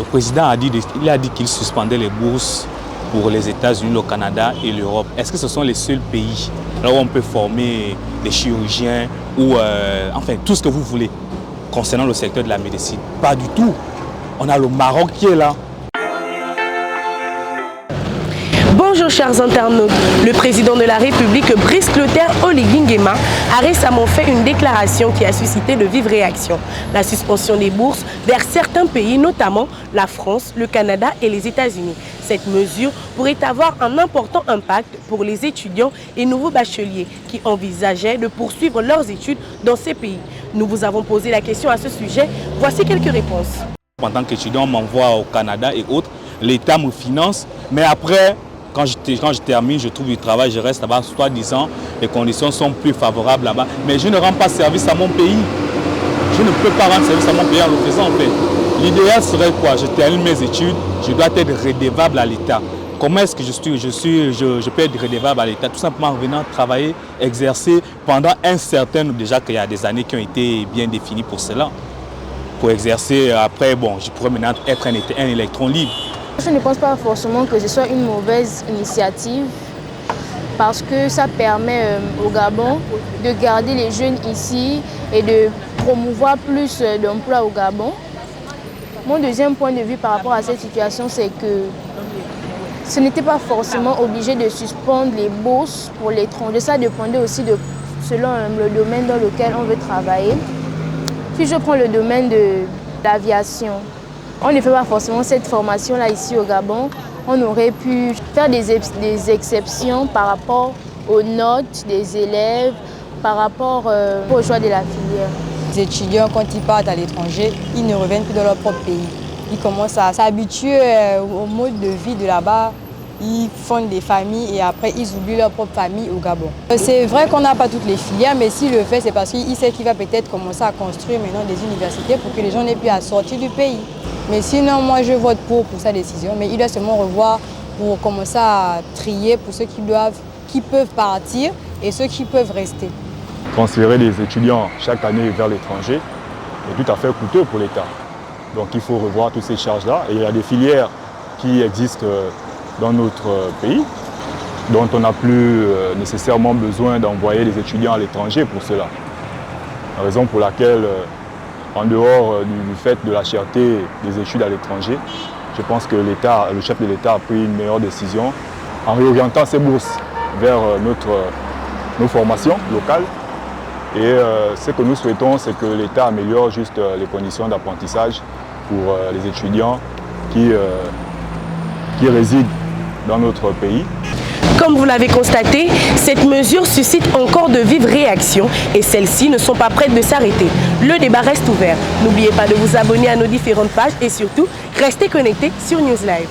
Le président a dit qu'il suspendait les bourses pour les États-Unis, le Canada et l'Europe. Est-ce que ce sont les seuls pays là où on peut former des chirurgiens ou enfin tout ce que vous voulez concernant le secteur de la médecine? Pas du tout. On a le Maroc qui est là. Bonjour chers internautes, le président de la République, Brice Clotaire Oligui Nguema, a récemment fait une déclaration qui a suscité de vives réactions. La suspension des bourses vers certains pays, notamment la France, le Canada et les États-Unis. Cette mesure pourrait avoir un important impact pour les étudiants et nouveaux bacheliers qui envisageaient de poursuivre leurs études dans ces pays. Nous vous avons posé la question à ce sujet, voici quelques réponses. En tant qu'étudiant, on m'envoie au Canada et autres, l'État me finance, mais après, quand je termine, je trouve du travail, je reste là-bas, soi-disant, les conditions sont plus favorables là-bas. Mais je ne rends pas service à mon pays. Je ne peux pas rendre service à mon pays en le faisant en fait. L'idéal serait quoi? Je termine mes études, je dois être redevable à l'État. Comment est-ce que je peux être redevable à l'État? Tout simplement en venant travailler, exercer pendant un certain nombre, déjà qu'il y a des années qui ont été bien définies pour cela. Pour exercer, après, bon, je pourrais maintenant être un électron libre. Je ne pense pas forcément que ce soit une mauvaise initiative parce que ça permet au Gabon de garder les jeunes ici et de promouvoir plus d'emplois au Gabon. Mon deuxième point de vue par rapport à cette situation, c'est que ce n'était pas forcément obligé de suspendre les bourses pour l'étranger. Ça dépendait aussi selon le domaine dans lequel on veut travailler. Si je prends le domaine de l'aviation, on ne fait pas forcément cette formation-là ici au Gabon. On aurait pu faire des exceptions par rapport aux notes des élèves, par rapport au choix de la filière. Les étudiants, quand ils partent à l'étranger, ils ne reviennent plus dans leur propre pays. Ils commencent à s'habituer au mode de vie de là-bas. Ils fondent des familles et après ils oublient leur propre famille au Gabon. C'est vrai qu'on n'a pas toutes les filières, mais s'il le fait, c'est parce qu'il sait qu'il va peut-être commencer à construire maintenant des universités pour que les gens n'aient plus à sortir du pays. Mais sinon, moi, je vote pour sa décision. Mais il doit seulement revoir pour commencer à trier pour ceux qui peuvent partir et ceux qui peuvent rester. Transférer des étudiants chaque année vers l'étranger est tout à fait coûteux pour l'État. Donc il faut revoir toutes ces charges-là. Et il y a des filières qui existent dans notre pays, dont on n'a plus nécessairement besoin d'envoyer les étudiants à l'étranger pour cela. La raison pour laquelle en dehors du fait de la cherté des études à l'étranger, je pense que le chef de l'État a pris une meilleure décision en réorientant ses bourses vers nos formations locales. Et ce que nous souhaitons, c'est que l'État améliore juste les conditions d'apprentissage pour les étudiants qui résident dans notre pays. Comme vous l'avez constaté, cette mesure suscite encore de vives réactions et celles-ci ne sont pas prêtes de s'arrêter. Le débat reste ouvert. N'oubliez pas de vous abonner à nos différentes pages et surtout, restez connectés sur News Live.